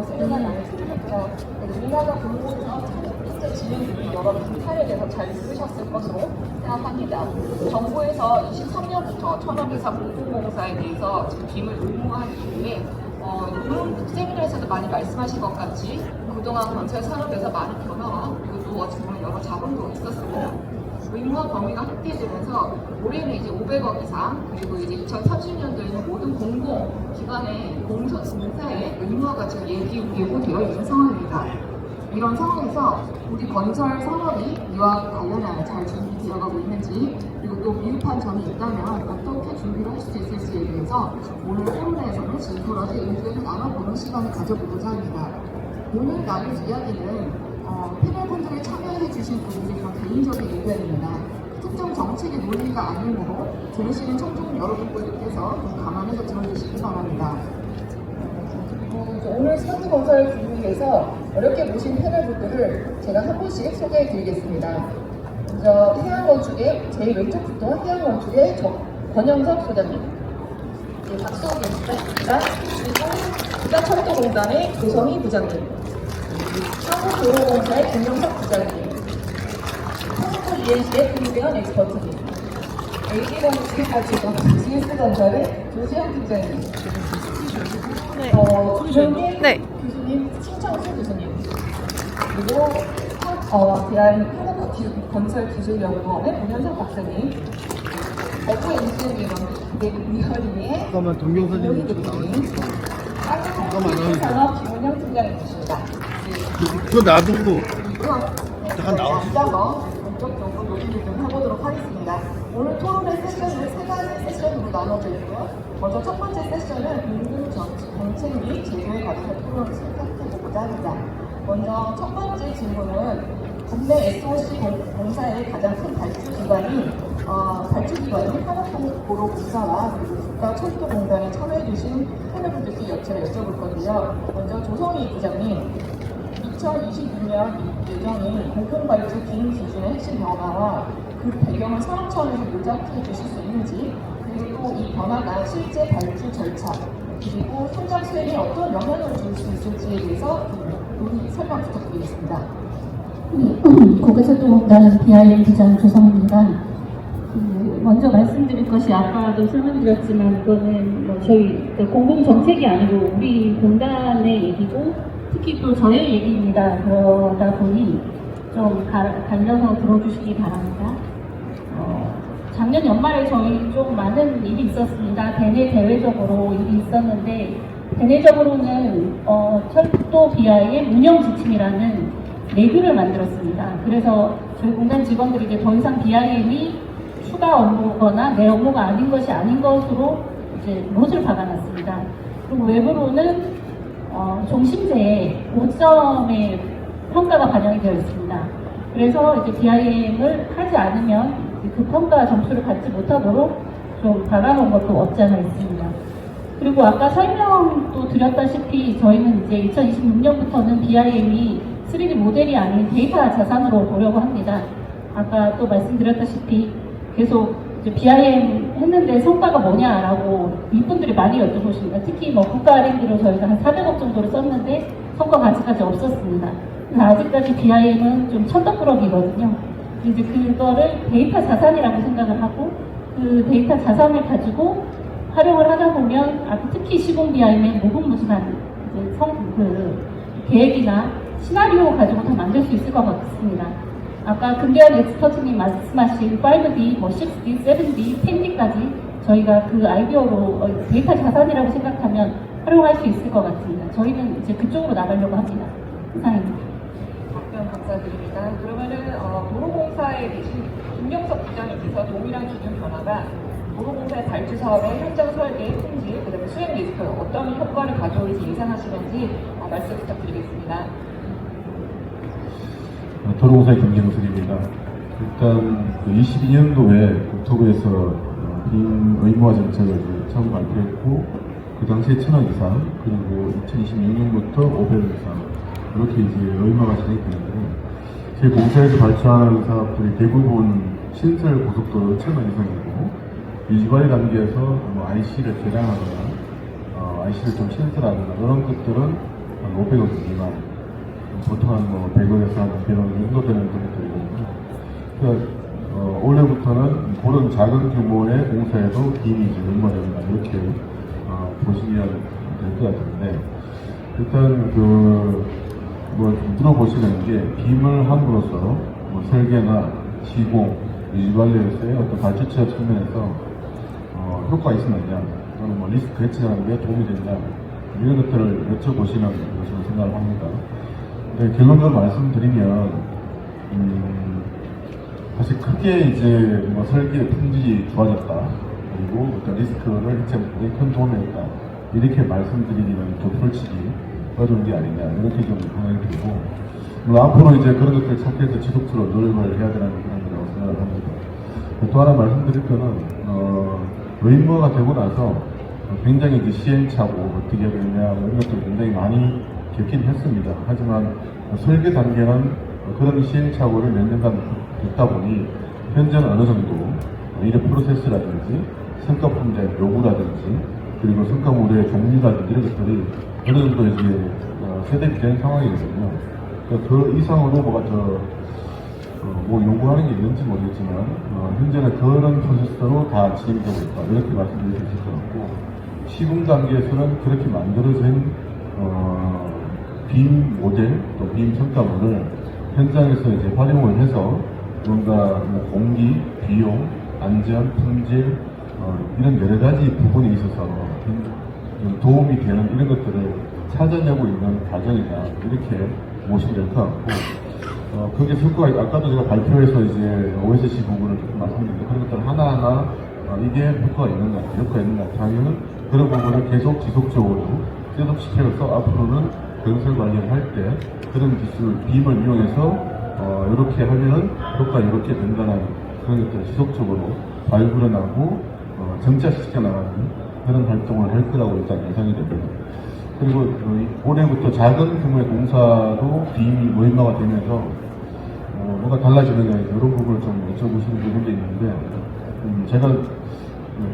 세미나 나누시니까 의무화가 공모에서 현재 진행 중인 여러 사례에 대해서 잘 들으셨을 것으로 생각합니다. 정부에서 23년부터 천연기사 공공공사에 대해서 지금 빔을 의무화한 이후에 이런 세미나에서도 많이 말씀하신 것 같이 그동안 건설 산업에서 많은 변화와 그리고 또 어찌 보면 여러 자본도 있었습니다. 의무화 범위가 확대되면서 올해는 이제 500억 이상 그리고 이제 2030년도에는 모든 공공기관의 공사에 의무화가 지금 예고되어 있는 상황입니다. 이런 상황에서 우리 건설 산업이 이와 관련하여 잘 준비되어가고 있는지 그리고 또 미흡한 점이 있다면 어떻게 준비를 할 수 있을지에 대해서 오늘 토론회에서는 진솔하게 의견을 나눠보는 시간을 가져보고자 합니다. 오늘 나눌 이야기는 패널 분들이 참여해 주신 분들의 그런 개인적인 의견입니다. 특정 정책의 논의가 아니므로 들으시는 청중 여러분들께서 감안해서 들어주시기 바랍니다. 오늘 산업건설 분위기에서 어렵게 모신 패널 분들을 제가 한 분씩 소개해 드리겠습니다. 먼저 해양건축의 제일 왼쪽부터 해양건축의 권영석 소장님, 박수호 교수입니다. 그리고 부자철도공단의 조성희 부장님, 한국도로공사의 김영석 부장님, 한국도 ENC의 김대현 엑스퍼트님, AD건축의 GS건설의 조세영 팀장님, 조현민 교수님, 신창수 교수님, 그리고 한국건설기술연구원의 문현석 박사님, 어프엔지니어링의 동경사님 한국산업 김원영 팀장님이십니다. 그거 놔두고 잠깐 나와. 본격적으로 논의를 좀 해보도록 하겠습니다. 오늘 토론의 세션을 세 가지 세션으로 나눠져 있고요. 먼저 첫 번째 세션은 공공 정책 및 제도에 관해서 토론을 시작해보고자 합니다. 먼저 첫 번째 질문은 국내 SOC 공사의 가장 큰 발주기관인 한국도로공사와 그리고 국가철도공단에 참여해주신 패널분들께 여쭤볼 건데요. 먼저 조성희 부장님, 2026년 예정인 공공발주 기능 기준의 핵심 변화와 그 배경을 산업 차원에서 요약해 주실 수 있는지, 그리고 이 변화가 실제 발주 절차, 그리고 현장 수행에 어떤 영향을 줄 수 있을지에 대해서 논의 설명 부탁드리겠습니다. 국가철도공단 BRM 부장 조성입니다. 먼저 말씀드릴 것이 아까도 설명드렸지만 이거는 저희 공공정책이 아니고 우리 공단의 얘기고 특히 또 저의 얘기입니다. 그러다 보니 좀 갈려서 들어주시기 바랍니다. 작년 연말에 저희 좀 많은 일이 있었습니다. 대내적으로 일이 있었는데 대내적으로는 철도 BI의 운영 지침이라는 내규를 만들었습니다. 그래서 저희 공단 직원들이 이제 더 이상 BIM이 추가 업무거나 내 업무가 아닌 것이 아닌 것으로 이제 못을 박아놨습니다. 그리고 외부로는 종심제에 5점의 평가가 반영이 되어 있습니다. 그래서 이제 BIM을 하지 않으면 그 평가 점수를 받지 못하도록 좀 박아놓은 것도 없지 않아 있습니다. 그리고 아까 설명도 드렸다시피 저희는 이제 2026년부터는 BIM이 3D 모델이 아닌 데이터 자산으로 보려고 합니다. 아까 또 말씀드렸다시피 계속 이제 BIM 했는데 성과가 뭐냐라고 이분들이 많이 여쭤보십니다. 특히 뭐 국가 R&D로 저희가 한 400억 정도를 썼는데 성과가 아직까지 없었습니다. 그래서 아직까지 BIM은 좀 천덕꾸러기거든요. 이제 그거를 데이터 자산이라고 생각을 하고 그 데이터 자산을 가지고 활용을 하다 보면 특히 시공 BIM의 무궁무진한 계획이나 시나리오 가지고 다 만들 수 있을 것 같습니다. 아까 금대현 엑스퍼트님 말씀하신 5D, 6D, 7D, 10D까지 저희가 그 아이디어로 데이터 자산이라고 생각하면 활용할 수 있을 것 같습니다. 저희는 이제 그쪽으로 나가려고 합니다. 이상입니다. 답변 감사드립니다. 그러면은 도로공사에 계신 김영석 부장님께서 동일한 기준 변화가 도로공사의 발주 사업의 현장 설계, 품질, 그다음에 수행 리스크 어떤 효과를 가져올지 예상하시는지 말씀 부탁드리겠습니다. 도로공사의 김경석입니다. 일단 22년도에 국토부에서 의무화 정책을 처음 발표했고 그 당시에 1000억 이상 그리고 2026년부터 500억 이상 이렇게 이제 의무화가 진행되는데 제 공사에서 발주하는 사업들이 대부분 신설 고속도로 1000억 이상이고 유지관리 단계에서 IC를 개량하거나 IC를 좀 신설하거나 그런 것들은 500억 미만, 보통 한 100억에서 한 200억 정도 되는 금액들이거든요. 그러니까 올해부터는 그런 작은 규모의 공사에도 빔이 이제 얼마나 이렇게 보시면 될 것 같은데, 일단 좀 들어보시는 게 빔을 함으로써 설계나 시공, 유지관리에서의 어떤 발주처 측면에서 효과가 있었느냐, 또는 리스크 해치하는 데 도움이 되느냐, 이런 것들을 여쭤보시는 것으로 생각을 합니다. 결론적으로 말씀드리면, 사실 크게 이제 설계 품질이 좋아졌다, 그리고 어떤 리스크를 해치하는 데 큰 도움이 됐다, 이렇게 말씀드리기는 좀 솔직히 어려운 게 아니냐, 이렇게 좀 생각이 들고, 앞으로 이제 그런 것들을 찾기 위해서 지속적으로 노력을 해야 되는 그런 거라고 생각을 합니다. 또 하나 말씀드릴 거는, 의무화가 되고 나서 굉장히 이제 시행착오, 어떻게 해야 되느냐, 이런 것들 굉장히 많이 겪긴 했습니다. 하지만 설계 단계는 그런 시행착오를 몇 년간 겪다 보니, 현재는 어느 정도 일의 프로세스라든지 성과품질 요구라든지 그리고 성과물의 종류라든지 이런 것들이 어느 정도 이제 세대비 되는 상황이거든요. 그 이상으로 요구하는 게 있는지 모르겠지만, 현재는 그런 프로세스로 다 진행되고 있다, 이렇게 말씀드릴 수 있을 것 같고, 시공 단계에서는 그렇게 만들어진 빔 모델, 또 빔 성과물을 현장에서 이제 활용을 해서 뭔가 공기, 비용, 안전, 품질, 이런 여러 가지 부분에 있어서 좀 도움이 되는 이런 것들을 찾아내고 있는 과정이다, 이렇게 보시면 될 것 같고, 그게 성과가, 아까도 제가 발표에서 이제 OSC 부분을 조금 말씀드렸는데, 그런 것들 하나하나 이게 효과가 있는 것 같아요, 효과가 있는 것 같아요 하면 그런 부분을 계속 지속적으로 셋업시켜서 앞으로는 건설 관리를 할 때 그런 기술, 빔을 이용해서 이렇게 하면은 효과가 이렇게 된다는 그런 것들을 지속적으로 발굴해나고 정착시켜 나가는 그런 활동을 할 거라고 일단 예상이 됩니다. 그리고 올해부터 작은 규모의 공사도 빔이 의무화가 되면서 뭐가 달라지느냐, 이런 부분을 좀 여쭤보시는 부분도 있는데, 제가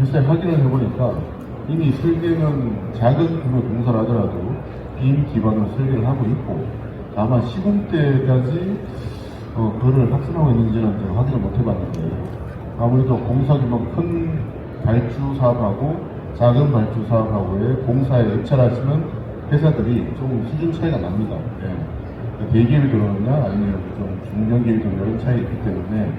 회사에 확인을 해보니까 이미 설계는 작은 규모의 공사를 하더라도 빔 기반으로 설계를 하고 있고, 다만 시공 때까지 그거를 확산하고 있는지는 제가 확인을 못 해봤는데, 아무래도 공사 규모가 큰 발주 사업하고 작은 발주 사업하고의 공사에 입찰하시는 회사들이 좀 수준 차이가 납니다. 예. 대기업이 들어오느냐 아니면 좀 중견기업이 들어오느냐, 이런 차이가 있기 때문에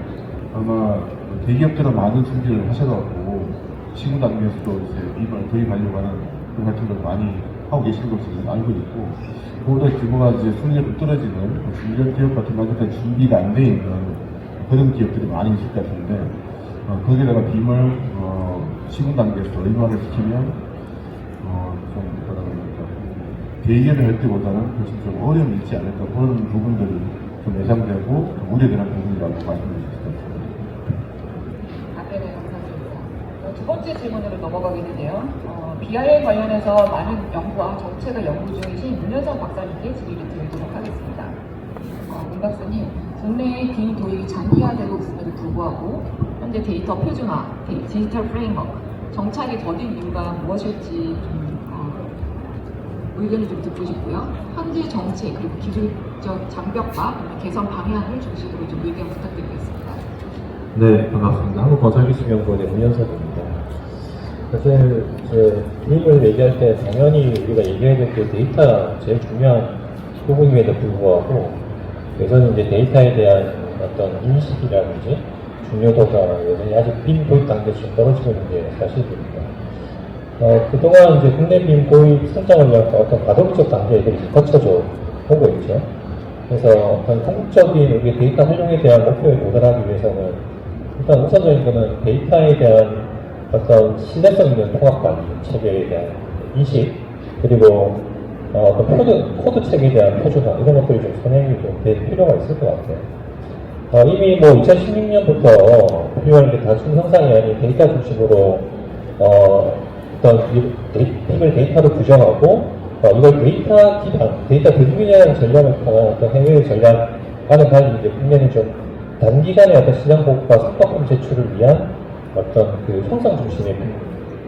아마 대기업들은 많은 준비를 하셔가지고 시공 단계에서도 이제 이걸 도입하려고 하는 그런 활동들을 많이 하고 계시는 것으로 알고 있고, 그보다 규모가 이제 수준이 떨어지는 중견기업 같은 경우는 준비가 안 돼 있는 그런 기업들이 많이 있을 것 같은데, 거기다가 빔을 시공 단계에서 의무화를 시키면 대기업을 할 때보다는 훨씬 좀 어려움이 있지 않을까, 그런 부분들이 좀 예상되고 좀 우려되는 부분이라고 말씀드릴 수 있습니다. 답변에 감사드립니다. 두 번째 질문으로 넘어가겠는데요. BI에 관련해서 많은 연구와 정책을 연구 중이신 문현상 박사님께 질의를 드리도록 하겠습니다. 문 박사님, 국내의 빔 도입이 장기화되고 있음에도 불구하고 현재 데이터 표준화, 디지털 프레임워크, 정착이 더딘 이유가 무엇일지 좀 의견을 좀 듣고 싶고요. 현재 정책 그리고 기술적 장벽과 개선 방향을 중심으로 좀 의견 부탁드리겠습니다. 네, 반갑습니다. 한국건설기술연구원의 문현석입니다. 사실 이제 빔을 얘기할 때 당연히 우리가 얘기해야 될 게 데이터 제일 중요한 부분임에도 불구하고, 여전히 이제 데이터에 대한 어떤 인식이라든지 중요도가 여전히 아직 빔 도입 단계에서 좀 떨어지고 있는 게 사실입니다. 그동안 이제 국내 빔 도입 선정을 위한 어떤 가동적 단계들이 거쳐져 오고 있죠. 그래서 어떤 궁극적인 우리 데이터 활용에 대한 목표에 도달하기 위해서는 일단 우선적인 거는 데이터에 대한 어떤 신뢰성 있는 통합관리 체계에 대한 인식, 그리고 어떤 코드 체계에 대한 표준화, 이런 것들이 좀 선행이 좀 될 필요가 있을 것 같아요. 이미 2016년부터 필요한 게 단순 형상이 아닌 데이터 중심으로 어떤 빔을 데이터로 규정하고 이걸 데이터 기반, 데이터 대중이라는 전략을 통한 어떤 해외 전략과는 달리 이제 국내는 좀 단기간의 어떤 시장 보급과 성과품 제출을 위한 어떤 그 형상 중심의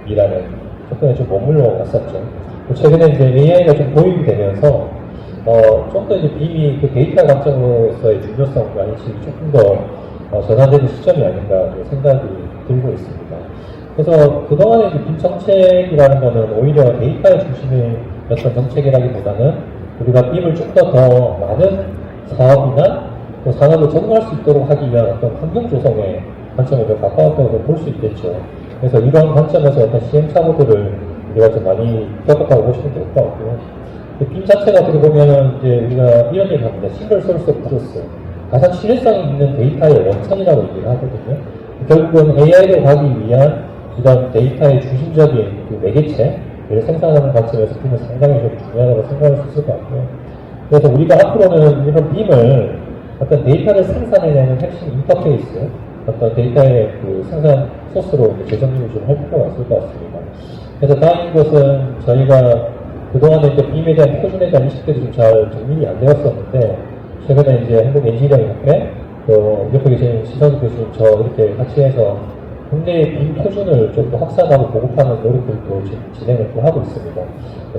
빔이라는 접근에 좀 머물러 왔었죠. 최근에 이제 AI가 좀 도입이 되면서 좀 더 이제 빔이 그 데이터 관점에서의 중요성과 인식이 조금 더 전환되는 시점이 아닌가 생각이 들고 있습니다. 그래서 그동안의 빔 정책이라는 것은 오히려 데이터의 중심이었던 정책이라기보다는 우리가 빔을 좀 더 많은 사업이나 또 산업을 적응할 수 있도록 하기 위한 어떤 환경 조성의 관점에 더 가까웠다고 볼 수 있겠죠. 그래서 이런 관점에서 어떤 시행착오들을 우리가 좀 많이 겪었다고 보시면 될 것 같고요. 빔 자체가 어떻게 보면 이제 우리가 이런 얘기를 합니다. 싱글 소스 오브 트루스. 가장 신뢰성이 있는 데이터의 원천이라고 얘기를 하거든요. 결국은 AI로 가기 위한 이런 데이터의 중심적인 그 매개체를 생산하는 관점에서 빔은 상당히 좀 중요하다고 생각할 수 있을 것 같고요. 그래서 우리가 앞으로는 이런 빔을 어떤 데이터를 생산해내는 핵심 인터페이스, 어떤 데이터의 그 생산 소스로 재정립을 좀 할 필요가 있을 것 같습니다. 그래서 다행인 것은 저희가 그동안에 이제 빔에 대한 표준에 대한 인식들이 좀 잘 정립이 안 되었었는데, 최근에 이제 한국 엔지니어링 협회, 또 옆에 계신 시선 교수님 저 이렇게 같이 해서 국내의 빔 표준을 좀 더 확산하고 보급하는 노력들도 진행을 또 하고 있습니다.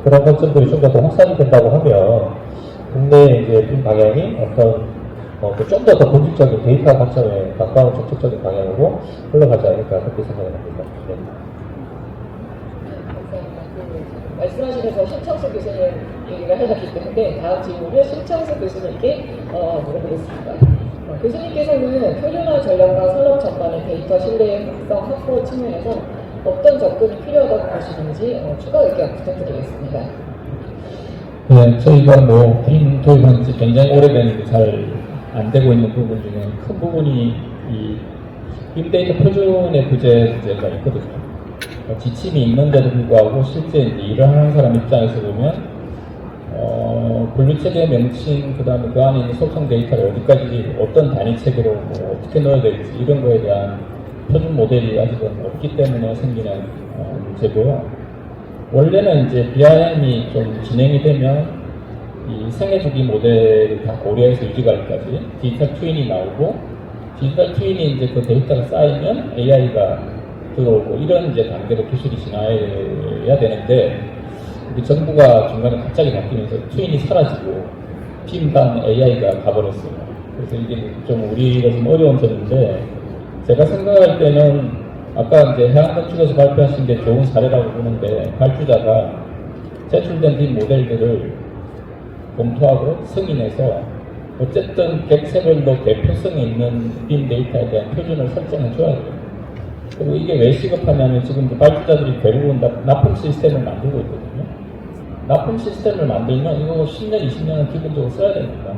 그런 관점들이 좀 더 확산이 된다고 하면 국내의 이제 빔 방향이 어떤 좀 더 본질적인 데이터 관점에 가까운 정책적인 방향으로 흘러가지 않을까 그렇게 생각합니다. 네. 말씀하시면서 신창수 교수님 얘기를 하셨기 때문에 다음 질문을 신창수 교수님께 물어보겠습니다. 교수님께서는 표준화 전략과 산업 전반의 데이터 신뢰 확성 확보 측면에서 어떤 접근이 필요하다고 보시는지 추가 의견 부탁드리겠습니다. 네, 저희가 빔 도입한 지 굉장히 오래됐는데 잘 안 되고 있는 부분 중에 큰 부분이 이 빔데이터 표준의 부재가 있거든요. 지침이 있는데도 불구하고 실제 이제 일을 하는 사람 입장에서 보면 분류체계 명칭, 그 다음에 그 안에 있는 속성 데이터를 어디까지 어떤 단위 체계로 어떻게 넣어야 될지 이런 거에 대한 표준 모델이 아직은 없기 때문에 생기는 문제고요. 원래는 이제 BIM이 좀 진행이 되면 이 생애주기 모델을 다 고려해서 유지가기까지 디지털 트윈이 나오고, 디지털 트윈이 이제 그 데이터가 쌓이면 AI가 들어오고, 이런 이제 단계로 기술이 지나야 되는데, 우리 정부가 중간에 갑자기 바뀌면서 트윈이 사라지고 빔단 AI가 가버렸어요. 그래서 이게 좀 우리가 좀 어려운 점인데, 제가 생각할 때는 아까 이제 해양건축에서 발표하신 게 좋은 사례라고 보는데, 발주자가 제출된 빔 모델들을 검토하고 승인해서 어쨌든 객체별로 대표성이 있는 빔 데이터에 대한 표준을 설정해 줘야 돼요. 그리고 이게 왜 시급하냐면 지금 발주자들이 대부분 납품 시스템을 만들고 있거든요. 납품 시스템을 만들면 이거 10년, 20년은 기본적으로 써야 됩니다.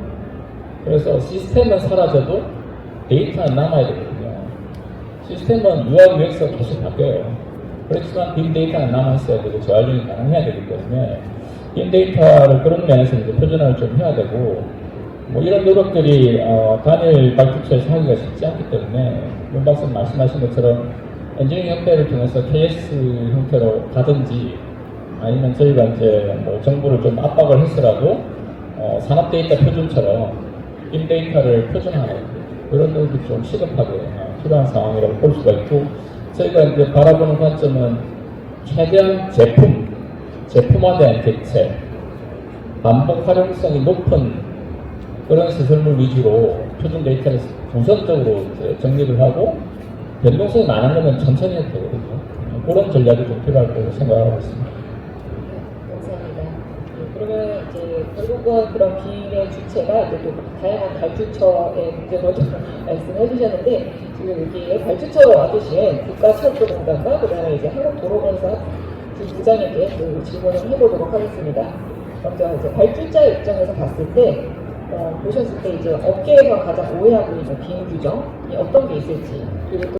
그래서 시스템은 사라져도 데이터는 남아야 되거든요. 시스템은 UI, UX가 계속 바뀌어요. 그렇지만 빔 데이터는 남아있어야 되고 재활용이 가능해야 되기 때문에 빔 데이터를 그런 면에서 이제 표준화를 좀 해야 되고, 이런 노력들이 단일 발주처에서 하기가 쉽지 않기 때문에 문 박사님 말씀하신 것처럼 엔지니어링 협회를 통해서 KS 형태로 가든지, 아니면 저희가 이제 정부를 좀 압박을 해서라도 산업 데이터 표준처럼 빔 데이터를 표준화하는 그런 노력이 좀 시급하게 필요한 상황이라고 볼 수가 있고, 저희가 이제 바라보는 관점은 최대한 제품화된 객체, 반복 활용성이 높은 그런 시설물 위주로 표준 데이터를 우선적으로 정립을 하고, 변동성이 많은 거는 천천히 해도 되거든요. 그런 전략이 좀 필요할 거라고 생각하고 있습니다. 감사합니다. 그러면 이제 결국은 그런 빔의 주체가 이제 또 다양한 발주처의 문제로 좀 말씀해 주셨는데, 지금 여기에 발주처로 와주신 국가철도공단과 그다음에 이제 한국도로공사 부장에게 질문을 해보도록 하겠습니다. 먼저 이제 발주자 입장에서 봤을 때 보셨을 때 이제 업계에서 가장 오해하고 있는 빔 규정이 어떤 게 있을지, 그리고 또